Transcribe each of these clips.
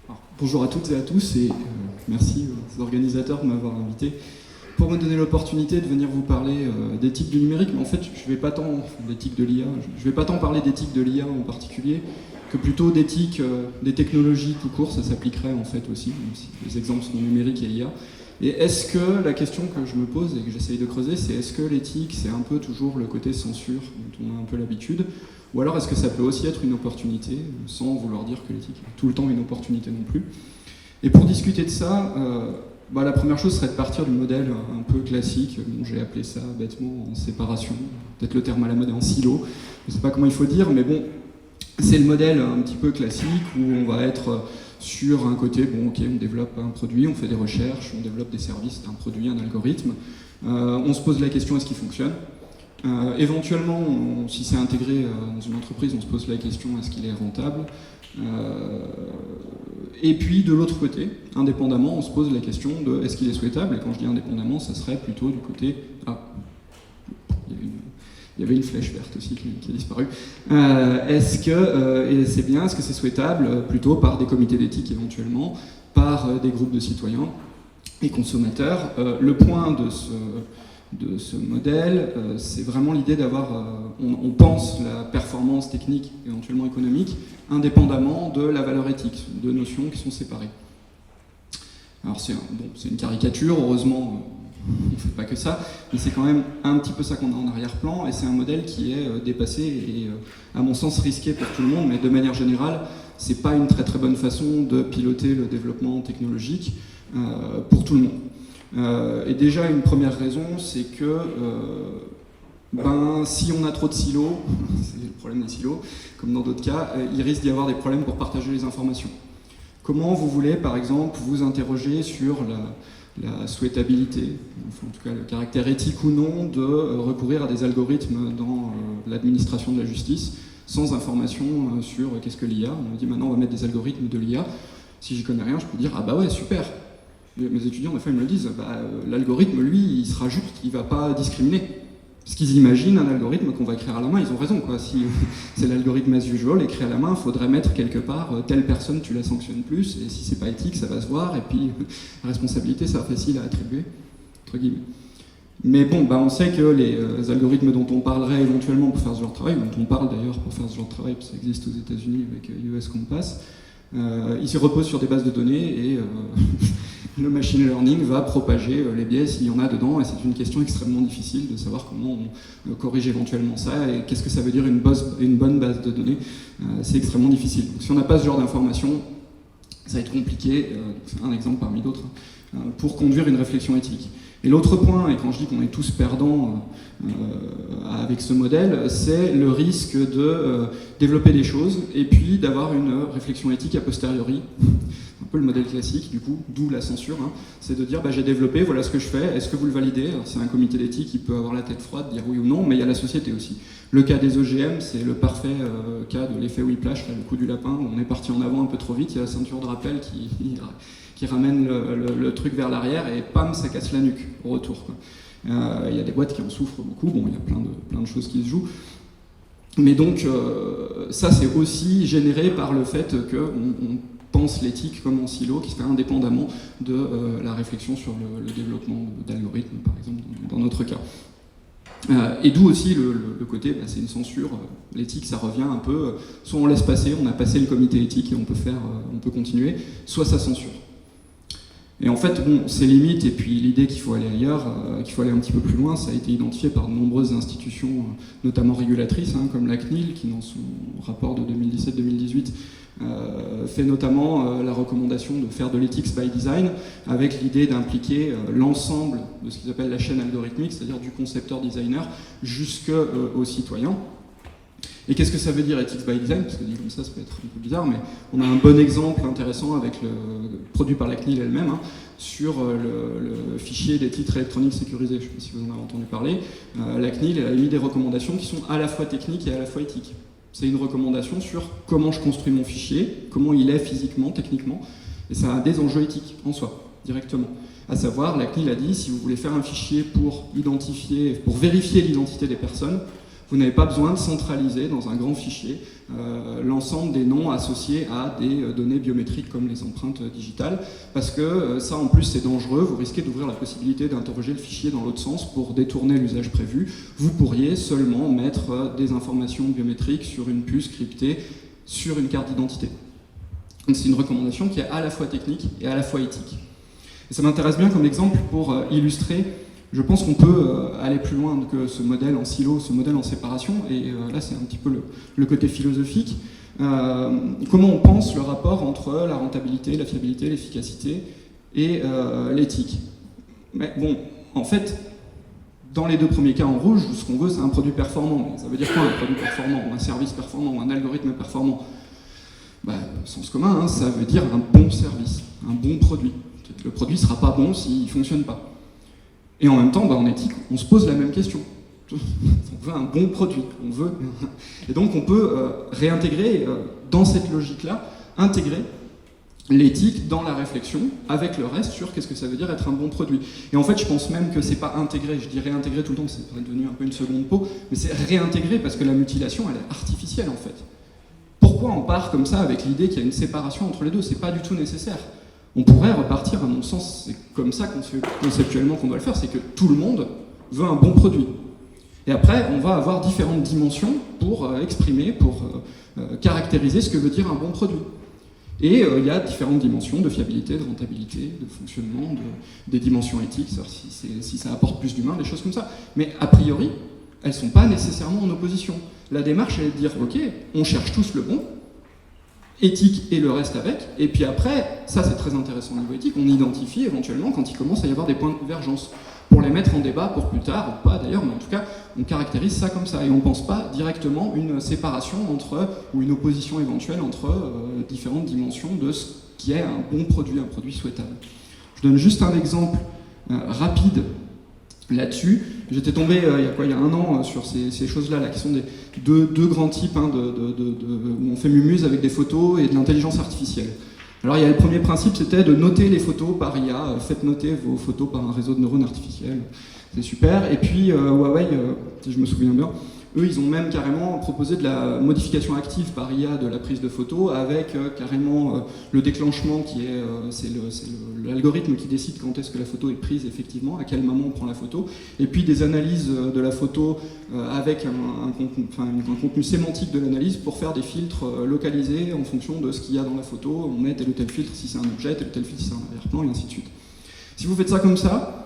Alors, bonjour à toutes et à tous et merci aux organisateurs de m'avoir invité pour me donner l'opportunité de venir vous parler d'éthique du numérique. Mais en fait, je vais pas tant d'éthique de l'IA, je vais pas tant parler d'éthique de l'IA en particulier que plutôt d'éthique des technologies tout court. Ça s'appliquerait en fait aussi, même si les exemples sont numériques et IA. Et est-ce que la question que je me pose et que j'essaye de creuser, c'est est-ce que l'éthique, c'est un peu toujours le côté censure dont on a un peu l'habitude, ou alors est-ce que ça peut aussi être une opportunité, sans vouloir dire que l'éthique est tout le temps une opportunité non plus. Et pour discuter de ça, la première chose serait de partir du modèle un peu classique, bon, j'ai appelé ça bêtement en séparation, peut-être le terme à la mode est en silo, je ne sais pas comment il faut dire, mais bon, c'est le modèle un petit peu classique où on va être sur un côté, bon ok, on développe un produit, on fait des recherches, on développe des services, un produit, un algorithme, on se pose la question est-ce qu'il fonctionne. Éventuellement, si c'est intégré dans une entreprise, on se pose la question est-ce qu'il est rentable. Et puis de l'autre côté, indépendamment, on se pose la question de est-ce qu'il est souhaitable. Et quand je dis indépendamment, ça serait plutôt du côté il y avait une flèche verte aussi qui a disparu. Est-ce que c'est souhaitable plutôt par des comités d'éthique éventuellement, par des groupes de citoyens et consommateurs. Le point de ce modèle, c'est vraiment l'idée d'avoir, on pense la performance technique, éventuellement économique, indépendamment de la valeur éthique, deux notions qui sont séparées. Alors c'est une caricature, heureusement on ne fait pas que ça, mais c'est quand même un petit peu ça qu'on a en arrière-plan, et c'est un modèle qui est dépassé et à mon sens risqué pour tout le monde, mais de manière générale, c'est pas une très très bonne façon de piloter le développement technologique pour tout le monde. Et déjà, une première raison, c'est que si on a trop de silos, c'est le problème des silos, comme dans d'autres cas, il risque d'y avoir des problèmes pour partager les informations. Comment vous voulez, par exemple, vous interroger sur la souhaitabilité, enfin, en tout cas le caractère éthique ou non, de recourir à des algorithmes dans l'administration de la justice, sans information sur qu'est-ce que l'IA. On me dit maintenant on va mettre des algorithmes de l'IA. Si j'y connais rien, je peux dire ah bah ouais, super. Mes étudiants, des fois, ils me le disent, l'algorithme, lui, il sera juste, il va pas discriminer. Parce qu'ils imaginent un algorithme qu'on va écrire à la main, ils ont raison, quoi. Si c'est l'algorithme as usual, écrit à la main, il faudrait mettre quelque part telle personne, tu la sanctionnes plus, et si c'est pas éthique, ça va se voir, et puis la responsabilité, ça sera facile à attribuer, entre guillemets. Mais bon, on sait que les algorithmes dont on parlerait éventuellement pour faire ce genre de travail, dont on parle d'ailleurs pour faire ce genre de travail, parce que ça existe aux États-Unis avec US Compass, ils se reposent sur des bases de données et le machine learning va propager les biais s'il y en a dedans, et c'est une question extrêmement difficile de savoir comment on corrige éventuellement ça et qu'est-ce que ça veut dire une bonne base de données. C'est extrêmement difficile. Donc, si on n'a pas ce genre d'informations, ça va être compliqué, c'est un exemple parmi d'autres, pour conduire une réflexion éthique. Et l'autre point, et quand je dis qu'on est tous perdants avec ce modèle, c'est le risque de développer des choses et puis d'avoir une réflexion éthique a posteriori. Un peu le modèle classique, du coup, d'où la censure, c'est de dire j'ai développé, voilà ce que je fais, est-ce que vous le validez? Alors, c'est un comité d'éthique qui peut avoir la tête froide, dire oui ou non, mais il y a la société aussi. Le cas des OGM, c'est le parfait cas de l'effet whiplash, le coup du lapin, où on est parti en avant un peu trop vite, il y a la ceinture de rappel qui ramène le truc vers l'arrière et pam, ça casse la nuque au retour. Il y a des boîtes qui en souffrent beaucoup, bon, il y a plein de choses qui se jouent. Mais donc, ça c'est aussi généré par le fait qu'on pense l'éthique comme en silo, qui se fait indépendamment de la réflexion sur le développement d'algorithmes, par exemple, dans notre cas. Et d'où aussi le côté, c'est une censure. L'éthique, ça revient un peu, soit on laisse passer, on a passé le comité éthique et on peut continuer, soit ça censure. Et en fait, c'est limite, et puis l'idée qu'il faut aller ailleurs, qu'il faut aller un petit peu plus loin, ça a été identifié par de nombreuses institutions, notamment régulatrices, comme la CNIL, qui dans son rapport de 2017-2018 fait notamment la recommandation de faire de l'ethics by design, avec l'idée d'impliquer l'ensemble de ce qu'ils appellent la chaîne algorithmique, c'est-à-dire du concepteur-designer jusqu'aux citoyens. Et qu'est-ce que ça veut dire ethics by design? Parce que dit comme ça peut être un peu bizarre, mais on a un bon exemple intéressant avec produit par la CNIL elle-même, sur le fichier des titres électroniques sécurisés. Je ne sais pas si vous en avez entendu parler. La CNIL a émis des recommandations qui sont à la fois techniques et à la fois éthiques. C'est une recommandation sur comment je construis mon fichier, comment il est physiquement, techniquement, et ça a des enjeux éthiques en soi, directement. À savoir, la CNIL a dit, si vous voulez faire un fichier pour vérifier l'identité des personnes, Vous n'avez pas besoin de centraliser dans un grand fichier l'ensemble des noms associés à des données biométriques comme les empreintes digitales, parce que ça en plus c'est dangereux, vous risquez d'ouvrir la possibilité d'interroger le fichier dans l'autre sens pour détourner l'usage prévu. Vous pourriez seulement mettre des informations biométriques sur une puce cryptée sur une carte d'identité. Donc c'est une recommandation qui est à la fois technique et à la fois éthique. Et ça m'intéresse bien comme exemple pour illustrer. Je pense qu'on peut aller plus loin que ce modèle en silo, ce modèle en séparation, et là c'est un petit peu le côté philosophique. Comment on pense le rapport entre la rentabilité, la fiabilité, l'efficacité et l'éthique. Mais bon, en fait, dans les deux premiers cas en rouge, ce qu'on veut c'est un produit performant. Ça veut dire quoi un produit performant, ou un service performant, ou un algorithme performant? Sens commun, hein, ça veut dire un bon service, un bon produit. Le produit ne sera pas bon s'il ne fonctionne pas. Et en même temps, en éthique, on se pose la même question. On veut un bon produit. Et donc on peut réintégrer, dans cette logique-là, intégrer l'éthique dans la réflexion, avec le reste, sur qu'est-ce que ça veut dire être un bon produit. Et en fait, je pense même que c'est pas intégré, je dis réintégrer tout le temps, c'est devenu un peu une seconde peau, mais c'est réintégrer parce que la mutilation, elle est artificielle en fait. Pourquoi on part comme ça avec l'idée qu'il y a une séparation entre les deux? C'est pas du tout nécessaire. On pourrait repartir, à mon sens, c'est comme ça conceptuellement qu'on doit le faire, c'est que tout le monde veut un bon produit. Et après, on va avoir différentes dimensions pour exprimer, pour caractériser ce que veut dire un bon produit. Et il y a différentes dimensions de fiabilité, de rentabilité, de fonctionnement, des dimensions éthiques, si ça apporte plus d'humain, des choses comme ça. Mais a priori, elles ne sont pas nécessairement en opposition. La démarche, elle est de dire, ok, on cherche tous le bon, éthique et le reste avec, et puis après, ça c'est très intéressant au niveau éthique, on identifie éventuellement quand il commence à y avoir des points de convergence, pour les mettre en débat pour plus tard, ou pas d'ailleurs, mais en tout cas, on caractérise ça comme ça, et on ne pense pas directement une séparation entre, ou une opposition éventuelle entre différentes dimensions de ce qui est un bon produit, un produit souhaitable. Je donne juste un exemple rapide là-dessus. J'étais tombé il y a un an sur ces choses-là, qui sont deux grands types où on fait mumuse avec des photos et de l'intelligence artificielle. Alors il y a le premier principe, c'était de noter les photos par IA, faites noter vos photos par un réseau de neurones artificiels, c'est super. Et puis Huawei, si je me souviens bien, eux ils ont même carrément proposé de la modification active par IA de la prise de photos avec carrément le déclenchement qui est, c'est l'algorithme qui décide quand est-ce que la photo est prise effectivement, à quel moment on prend la photo, et puis des analyses de la photo avec un contenu sémantique de l'analyse pour faire des filtres localisés en fonction de ce qu'il y a dans la photo, on met tel ou tel filtre si c'est un objet, tel ou tel filtre si c'est un arrière-plan et ainsi de suite. Si vous faites ça comme ça,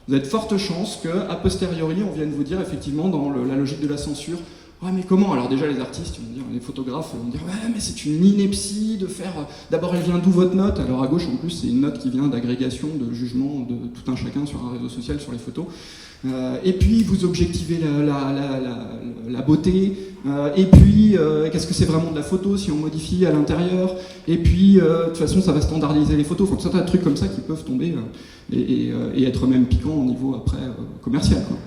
vous avez de fortes chances qu'à posteriori, on vienne vous dire effectivement dans la logique de la censure, ouais mais comment? Alors déjà les artistes, ils vont dire, les photographes vont dire, ouais mais c'est une ineptie de faire, d'abord elle vient d'où votre note? Alors à gauche en plus c'est une note qui vient d'agrégation, de jugement de tout un chacun sur un réseau social sur les photos. Et puis vous objectivez la beauté, et puis qu'est-ce que c'est vraiment de la photo si on modifie à l'intérieur, et puis de toute façon ça va standardiser les photos, enfin tout un tas de trucs comme ça qui peuvent tomber et être même piquants au niveau après commercial, quoi.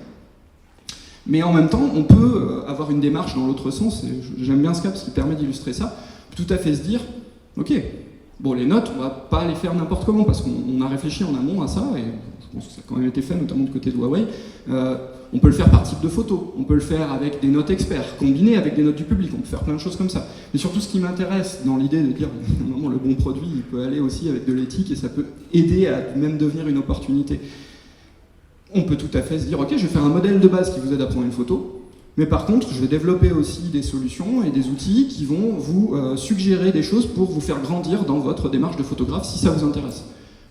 Mais en même temps on peut avoir une démarche dans l'autre sens, et j'aime bien ce cas parce qu'il permet d'illustrer ça, tout à fait se dire, ok, bon les notes on va pas les faire n'importe comment parce qu'on a réfléchi en amont à ça, et je pense que ça a quand même été fait, notamment du côté de Huawei. On peut le faire par type de photo, on peut le faire avec des notes experts, combinées avec des notes du public, on peut faire plein de choses comme ça. Mais surtout, ce qui m'intéresse dans l'idée de dire, vraiment, le bon produit, il peut aller aussi avec de l'éthique et ça peut aider à même devenir une opportunité. On peut tout à fait se dire, ok, je vais faire un modèle de base qui vous aide à prendre une photo, mais par contre, je vais développer aussi des solutions et des outils qui vont vous suggérer des choses pour vous faire grandir dans votre démarche de photographe si ça vous intéresse.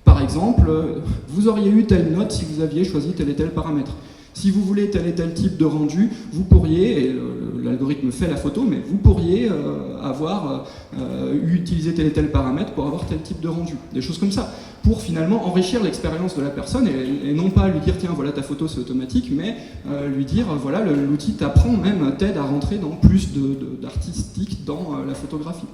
Par exemple, vous auriez eu telle note si vous aviez choisi tel et tel paramètre. Si vous voulez tel et tel type de rendu, vous pourriez, et l'algorithme fait la photo, mais vous pourriez avoir utilisé tel et tel paramètre pour avoir tel type de rendu. Des choses comme ça, pour finalement enrichir l'expérience de la personne et non pas lui dire tiens voilà ta photo c'est automatique, mais lui dire voilà l'outil t'apprend même, t'aide à rentrer dans plus d'artistique dans la photographie.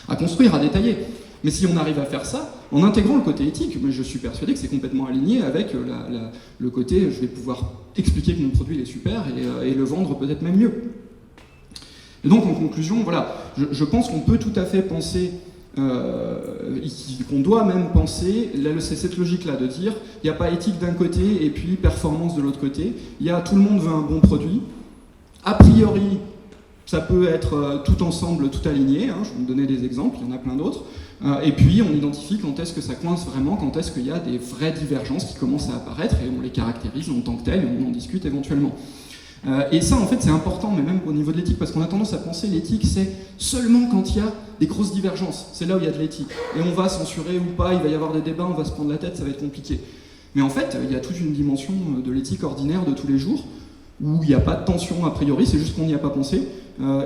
À construire, à détailler. Mais si on arrive à faire ça, en intégrant le côté éthique, je suis persuadé que c'est complètement aligné avec le côté je vais pouvoir expliquer que mon produit est super et le vendre peut-être même mieux. Et donc en conclusion, voilà, je pense qu'on peut tout à fait penser, qu'on doit même penser, c'est cette logique-là de dire il n'y a pas éthique d'un côté et puis performance de l'autre côté, il y a tout le monde veut un bon produit. A priori, ça peut être tout ensemble, tout aligné, hein, je vais vous donner des exemples, il y en a plein d'autres. Et puis on identifie quand est-ce que ça coince vraiment, quand est-ce qu'il y a des vraies divergences qui commencent à apparaître, et on les caractérise en tant que telles, et on en discute éventuellement. Et ça, en fait, c'est important, mais même au niveau de l'éthique, parce qu'on a tendance à penser l'éthique, c'est seulement quand il y a des grosses divergences. C'est là où il y a de l'éthique. Et on va censurer ou pas, il va y avoir des débats, on va se prendre la tête, ça va être compliqué. Mais en fait, il y a toute une dimension de l'éthique ordinaire de tous les jours, où il n'y a pas de tension a priori, c'est juste qu'on n'y a pas pensé.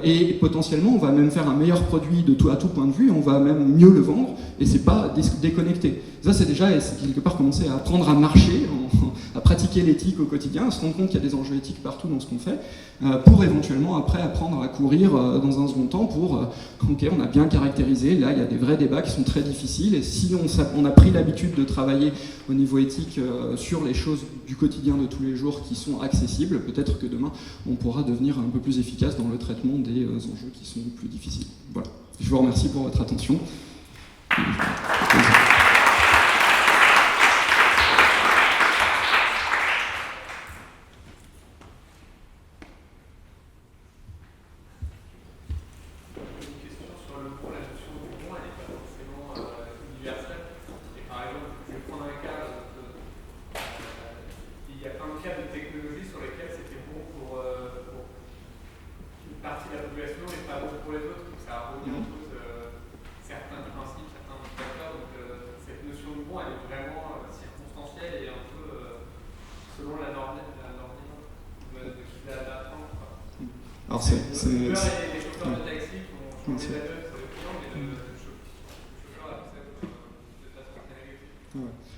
Et potentiellement, on va même faire un meilleur produit à tout point de vue, on va même mieux le vendre, et c'est pas déconnecté. Ça, c'est déjà quelque part commencer à apprendre à marcher, à pratiquer l'éthique au quotidien, à se rendre compte qu'il y a des enjeux éthiques partout dans ce qu'on fait, pour éventuellement après apprendre à courir dans un second temps pour, ok, on a bien caractérisé, là il y a des vrais débats qui sont très difficiles, et si on a pris l'habitude de travailler au niveau éthique sur les choses du quotidien de tous les jours qui sont accessibles, peut-être que demain on pourra devenir un peu plus efficace dans le traitement des enjeux qui sont plus difficiles. Voilà. Je vous remercie pour votre attention.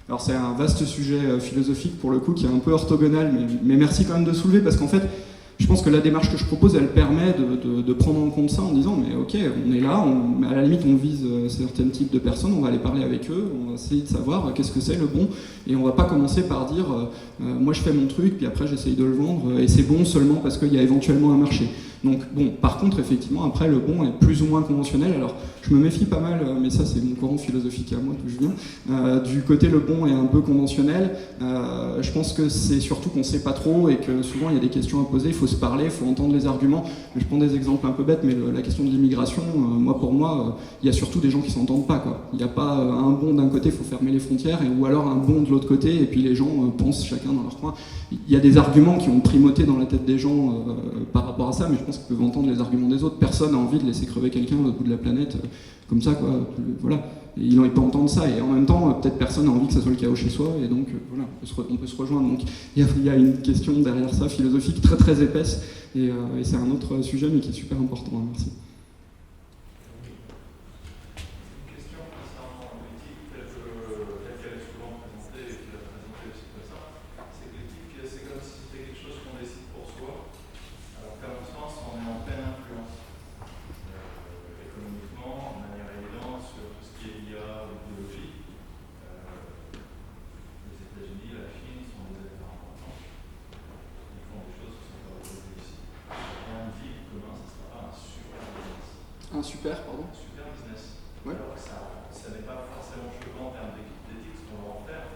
Alors c'est un vaste sujet philosophique pour le coup qui est un peu orthogonal, mais merci quand même de soulever, parce qu'en fait je pense que la démarche que je propose, elle permet de prendre en compte ça en disant mais ok, on est là, à la limite on vise certains types de personnes, on va aller parler avec eux, on va essayer de savoir qu'est-ce que c'est le bon, et on va pas commencer par dire moi je fais mon truc puis après j'essaye de le vendre et c'est bon seulement parce qu'il y a éventuellement un marché. Donc bon, par contre effectivement après le bon est plus ou moins conventionnel. Alors je me méfie pas mal, mais ça c'est mon courant philosophique à moi d'où je viens, du côté le bon est un peu conventionnel. Je pense que c'est surtout qu'on sait pas trop et que souvent il y a des questions à poser, il faut se parler, il faut entendre les arguments. Je prends des exemples un peu bêtes, mais la question de l'immigration, pour moi il y a surtout des gens qui s'entendent pas, quoi. Il n'y a pas un bon d'un côté, il faut fermer les frontières, ou alors un bon de l'autre côté, et puis les gens pensent chacun dans leur coin. Il y a des arguments qui ont primauté dans la tête des gens par rapport à ça, mais je pense qu'ils peuvent entendre les arguments des autres. Personne n'a envie de laisser crever quelqu'un à l'autre bout de la planète, comme ça, quoi. Voilà. Et ils n'ont pas entendu ça, et en même temps, peut-être personne n'a envie que ça soit le chaos chez soi, et donc voilà, on peut se rejoindre. Donc il y a une question derrière ça, philosophique, très très épaisse, et c'est un autre sujet, mais qui est super important. Merci. Un super, pardon. Super business. Ouais. Alors ça n'est pas forcément choquant en termes d'éthique ce qu'on va en faire,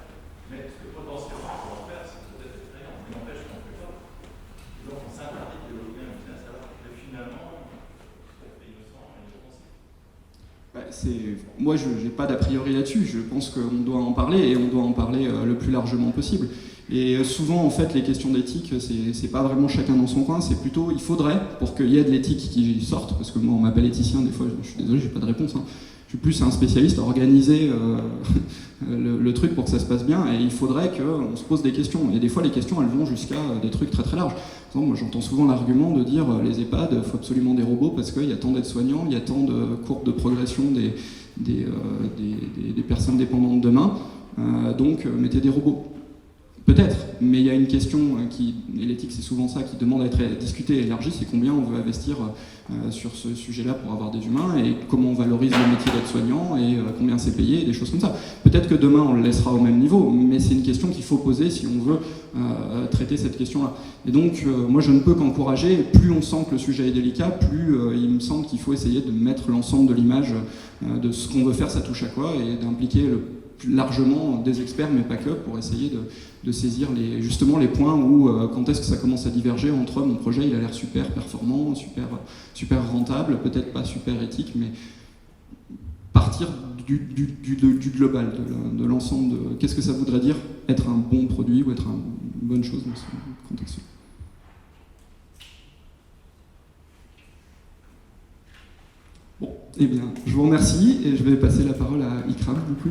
mais ce que potentiellement on va en faire, c'est peut-être effrayant, mais n'empêche qu'on ne fait pas. Et donc on s'interdit de développer un business alors que finalement, tout à fait innocent et inoffensif. Moi, je n'ai pas d'a priori là-dessus. Je pense qu'on doit en parler, et on doit en parler le plus largement possible. Et souvent, en fait, les questions d'éthique, c'est pas vraiment chacun dans son coin, c'est plutôt, il faudrait, pour qu'il y ait de l'éthique qui sorte, parce que moi, on m'appelle éthicien, des fois, je suis désolé, j'ai pas de réponse, hein. Je suis plus un spécialiste à organiser le truc pour que ça se passe bien, et il faudrait qu'on se pose des questions. Et des fois, les questions, elles vont jusqu'à des trucs très très larges. Par exemple, moi, j'entends souvent l'argument de dire les EHPAD, il faut absolument des robots parce qu'il y a tant d'aides-soignants, il y a tant de courbes de progression des personnes dépendantes demain, donc mettez des robots. Peut-être, mais il y a une question et l'éthique c'est souvent ça, qui demande à être discutée et élargie, c'est combien on veut investir sur ce sujet-là pour avoir des humains, et comment on valorise le métier d'aide-soignant, et combien c'est payé, et des choses comme ça. Peut-être que demain on le laissera au même niveau, mais c'est une question qu'il faut poser si on veut traiter cette question-là. Et donc moi je ne peux qu'encourager, plus on sent que le sujet est délicat, plus il me semble qu'il faut essayer de mettre l'ensemble de l'image de ce qu'on veut faire, ça touche à quoi, et d'impliquer le plus largement des experts, mais pas que, pour essayer de saisir justement les points où quand est-ce que ça commence à diverger entre mon projet, il a l'air super performant, super rentable, peut-être pas super éthique, mais partir du global, de l'ensemble de qu'est-ce que ça voudrait dire être un bon produit ou être une bonne chose dans ce contexte. Bon, eh bien, je vous remercie et je vais passer la parole à Ikram, du coup.